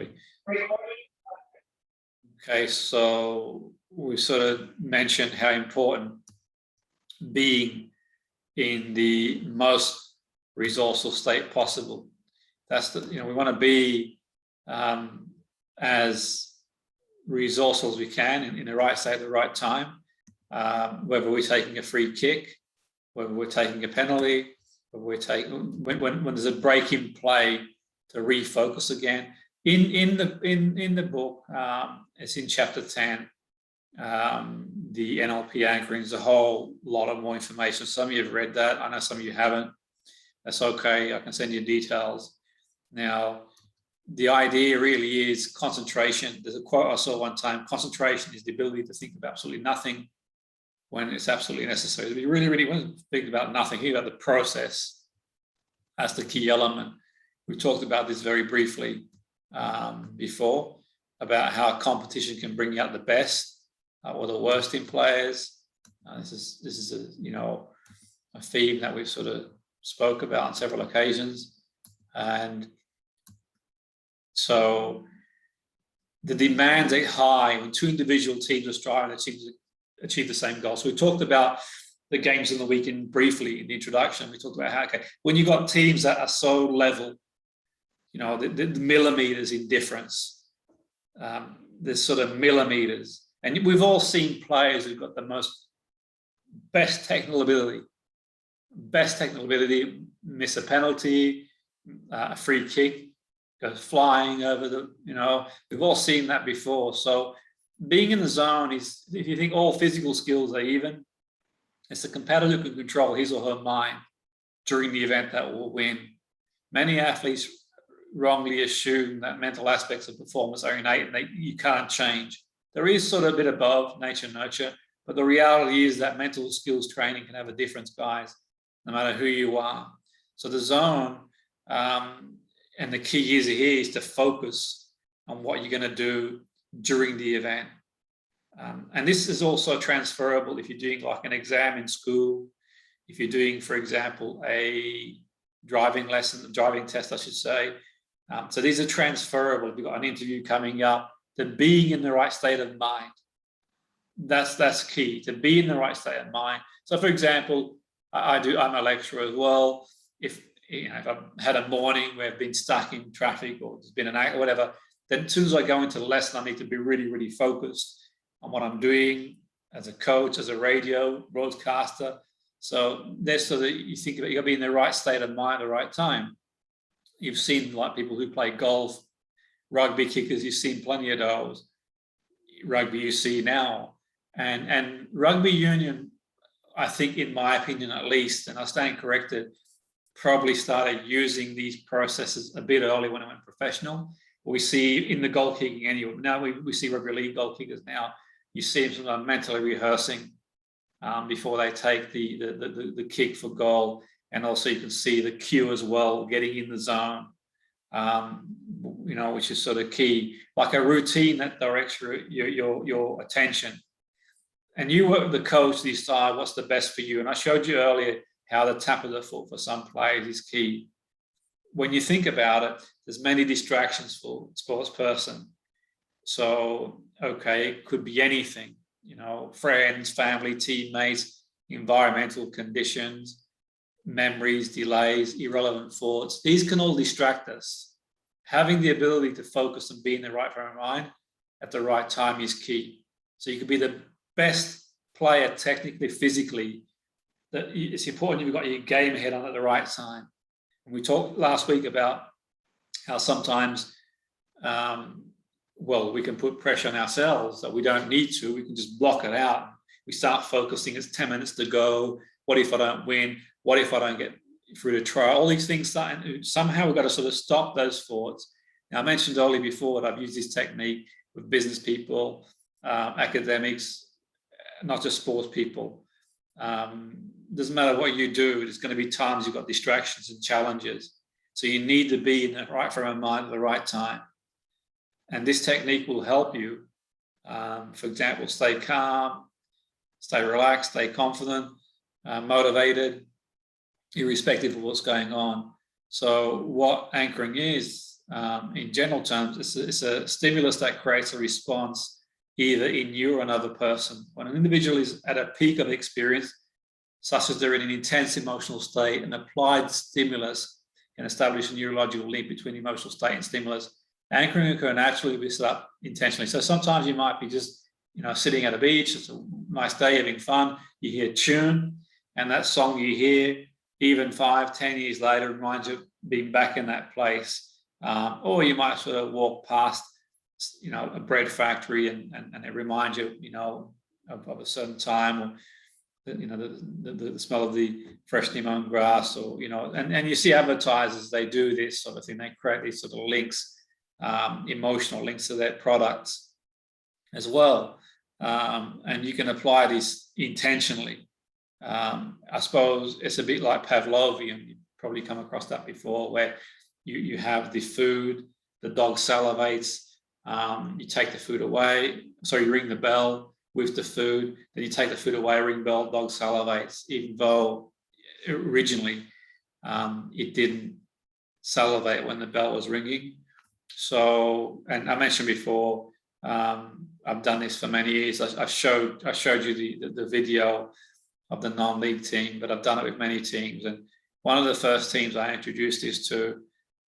briefly. Okay, so we sort of mentioned how important being in the most resourceful state possible. That's the, we want to be as resourceful as we can in the right state at the right time, whether we're taking a free kick, whether we're taking a penalty, whether we're taking when there's a break in play to refocus again. In the book, it's in chapter 10. The NLP anchoring is a whole lot of more information. Some of you have read that. I know some of you haven't. That's okay. I can send you details. Now, the idea really is concentration. There's a quote I saw one time: concentration is the ability to think about absolutely nothing when it's absolutely necessary. If you really, really want to think about nothing, think about the process. That's the key element. We talked about this very briefly before, about how competition can bring out the best or the worst in players. This is a theme that we've sort of spoke about on several occasions, and so the demands are high when two individual teams are striving to achieve the same goal. So we talked about the games in the weekend briefly in the introduction. We talked about how, okay, when you've got teams that are so level, the millimeters in difference, there's sort of millimeters. And we've all seen players who've got the best technical ability, miss a penalty, a free kick, goes flying over we've all seen that before. So being in the zone is, if you think all physical skills are even, it's the competitor who can control his or her mind during the event that will win. Many athletes wrongly assume that mental aspects of performance are innate and you can't change. There is sort of a bit above nature nurture, but the reality is that mental skills training can have a difference, guys, no matter who you are. So the zone, and the key here is to focus on what you're going to do during the event. And this is also transferable if you're doing like an exam in school, if you're doing, for example, a driving test, I should say. So these are transferable. If you've got an interview coming up, then being in the right state of mind, that's key, to be in the right state of mind. So for example, I'm a lecturer as well. If I've had a morning where I've been stuck in traffic or there's been an accident or whatever, then as soon as I go into the lesson, I need to be really, really focused on what I'm doing as a coach, as a radio broadcaster. So that's so that you think about, you got to be in the right state of mind at the right time. You've seen like people who play golf, rugby kickers, you've seen plenty of those. Rugby you see now. And rugby union, I think, in my opinion at least, and I stand corrected, probably started using these processes a bit early when it went professional. We see in the goal kicking anyway. Now we see rugby league goal kickers now. You see them sometimes mentally rehearsing before they take the kick for goal, and also you can see the cue as well, getting in the zone, which is sort of key, like a routine that directs your attention. And you work with the coach to decide what's the best for you. And I showed you earlier how the tap of the foot for some players is key. When you think about it, there's many distractions for a sports person. So, okay, it could be anything, friends, family, teammates, environmental conditions, memories, delays, irrelevant thoughts. These can all distract us. Having the ability to focus and be in the right frame of mind at the right time is key. So you could be the best player technically, physically. That it's important you've got your game head on at the right time. And we talked last week about how sometimes, we can put pressure on ourselves that we don't need to. We can just block it out. We start focusing. It's 10 minutes to go. What if I don't win? What if I don't get through the trial? All these things start, and somehow we've got to sort of stop those thoughts. Now, I mentioned earlier before that I've used this technique with business people, academics, not just sports people. Doesn't matter what you do, there's going to be times you've got distractions and challenges. So you need to be in the right frame of mind at the right time. And this technique will help you, for example, stay calm, stay relaxed, stay confident, motivated, irrespective of what's going on. So what anchoring is, in general terms, it's a stimulus that creates a response either in you or another person. When an individual is at a peak of experience, such as they're in an intense emotional state, an applied stimulus can establish a neurological link between emotional state and stimulus. Anchoring occurs naturally, we set up intentionally. So sometimes you might be just, sitting at a beach, it's a nice day, having fun, you hear a tune, and that song you hear, even 5-10 years later, reminds you of being back in that place. Or you might sort of walk past, a bread factory, and it reminds you, of a certain time, or the smell of the freshly mown grass, or and you see advertisers, they do this sort of thing. They create these sort of links, emotional links to their products as well, and you can apply this intentionally. I suppose it's a bit like Pavlovian. You've probably come across that before, where you have the food, the dog salivates, you take the food away, so you ring the bell with the food, then you take the food away, ring bell, dog salivates, even though originally it didn't salivate when the bell was ringing. So, and I mentioned before, I've done this for many years. I showed you the video of the non-league team, but I've done it with many teams. And one of the first teams I introduced this to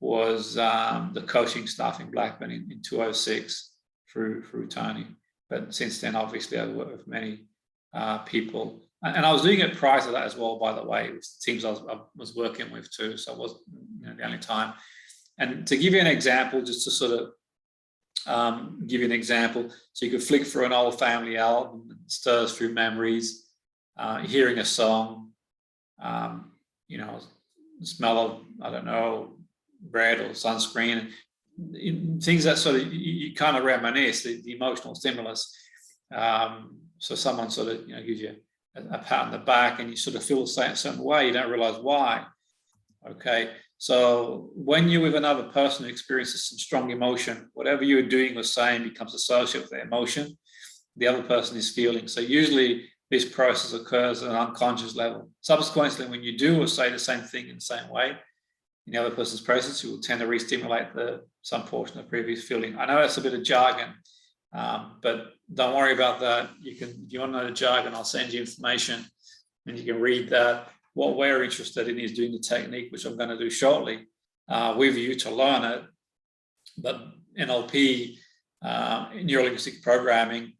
was the coaching staff in Blackburn in 2006 through Tony. But since then, obviously, I've worked with many people. And I was doing it prior to that as well, by the way, with the teams I was working with too. So it wasn't the only time. And to give you an example, just to sort of give you an example, so you could flick through an old family album, and stirs through memories, hearing a song, the smell of, I don't know, bread or sunscreen, things that sort of you kind of reminisce, the emotional stimulus. So someone sort of gives you a pat on the back, and you sort of feel a certain way, you don't realize why. Okay, so when you're with another person who experiences some strong emotion, whatever you're doing or saying becomes associated with the emotion the other person is feeling. So usually this process occurs at an unconscious level. Subsequently, when you do or say the same thing in the same way in the other person's presence, you will tend to re-stimulate some portion of previous feeling. I know that's a bit of jargon, but don't worry about that. If you want to know the jargon, I'll send you information and you can read that. What we're interested in is doing the technique, which I'm going to do shortly, with you to learn it. But NLP, neuro-linguistic programming,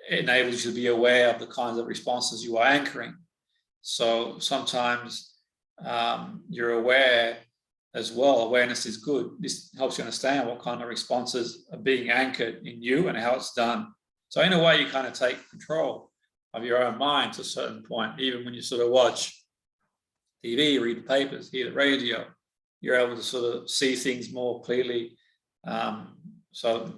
enables you to be aware of the kinds of responses you are anchoring. So sometimes you're aware as well. Awareness is good. This helps you understand what kind of responses are being anchored in you and how it's done. So in a way, you kind of take control of your own mind to a certain point. Even when you sort of watch TV, read the papers, hear the radio, you're able to sort of see things more clearly. So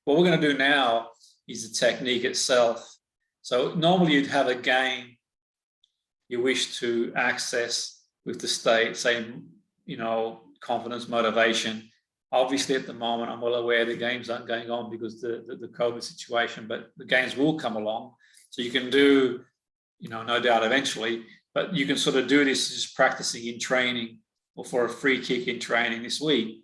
what we're going to do now is the technique itself. So normally you'd have a game you wish to access with the state, say, confidence, motivation. Obviously, at the moment, I'm well aware the games aren't going on because the COVID situation, but the games will come along. So you can do, no doubt eventually, but you can sort of do this just practicing in training or for a free kick in training this week.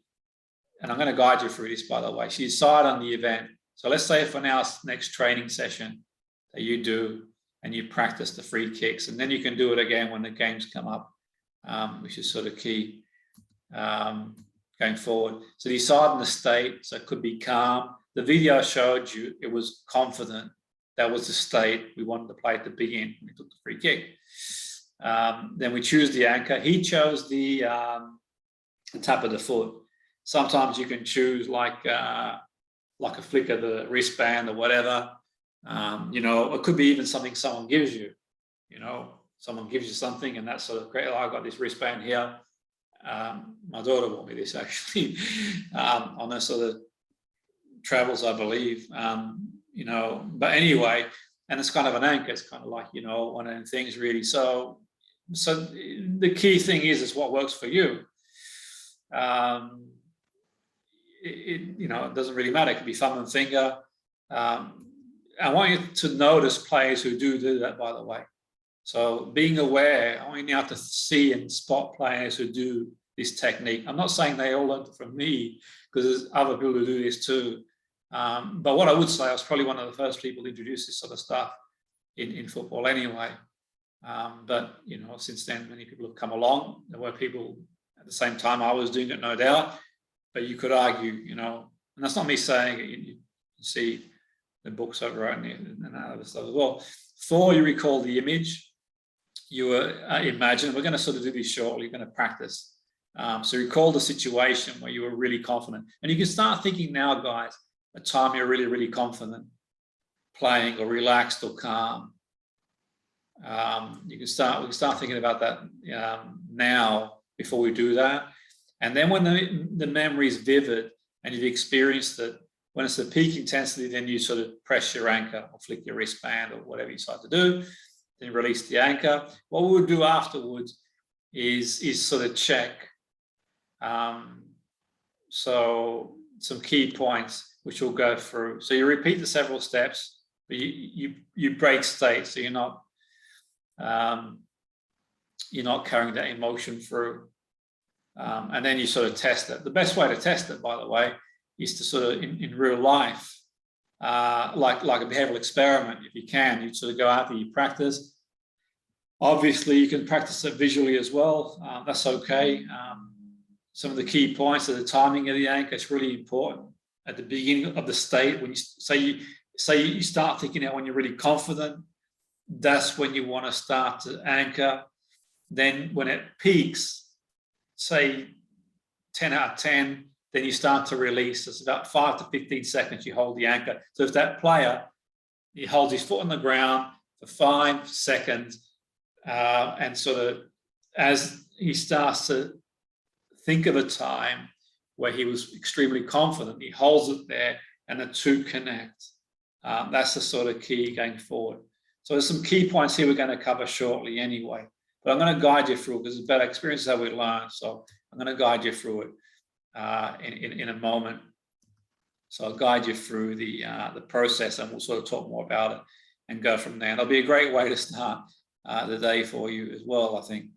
And I'm going to guide you through this, by the way. So you decide on the event. So let's say for now, next training session that you do, and you practice the free kicks, and then you can do it again when the games come up, which is sort of key going forward. So decide on the state. So it could be calm. The video showed you it was confident. That was the state we wanted to play at the beginning when we took the free kick. Then we choose the anchor. He chose the tap of the foot. Sometimes you can choose like a flick of the wristband or whatever. It could be even something someone gives you. Someone gives you something, and that's sort of great. I've got this wristband here. My daughter bought me this actually on her sort of travels, I believe. But anyway, and it's kind of an anchor. It's kind of like one of them things really. So the key thing is what works for you. It doesn't really matter. It could be thumb and finger. I want you to notice players who do that, by the way. So being aware, I want you now to see and spot players who do this technique. I'm not saying they all learned it from me, because there's other people who do this too. But what I would say, I was probably one of the first people to introduce this sort of stuff in football anyway. But, you know, since then, many people have come along. There were people at the same time I was doing it, no doubt. But you could argue, you know, and that's not me saying it. You see the books I wrote and other stuff as well. 4, you recall the image. You imagine, we're going to sort of do this shortly, you're going to practice. So recall the situation where you were really confident. And you can start thinking now, guys, a time you're really, really confident playing, or relaxed or calm. We can start thinking about that now before we do that. And then when the memory is vivid and you've experienced it, when it's the peak intensity, then you sort of press your anchor or flick your wristband or whatever you decide to do. Then release the anchor. What we would do afterwards is sort of check. So some key points which we'll go through. So you repeat the several steps, but you break state, so you're not carrying that emotion through. And then you sort of test it. The best way to test it, by the way, is to sort of in real life, like a behavioral experiment. If you can, you sort of go out there, you practice. Obviously, you can practice it visually as well. That's okay. Some of the key points are the timing of the anchor. It's really important at the beginning of the state. When you start thinking out when you're really confident, that's when you want to start to anchor. Then when it peaks, say 10 out of 10, then you start to release. It's about 5 to 15 seconds you hold the anchor. So if that player, he holds his foot on the ground for 5 seconds, and sort of as he starts to think of a time where he was extremely confident, he holds it there and the two connect. That's the sort of key going forward. So there's some key points here we're going to cover shortly anyway, but I'm going to guide you through it because it's about experience how we learn. So I'm going to guide you through it in a moment. So I'll guide you through the process, and we'll sort of talk more about it and go from there. And it'll be a great way to start the day for you as well, I think.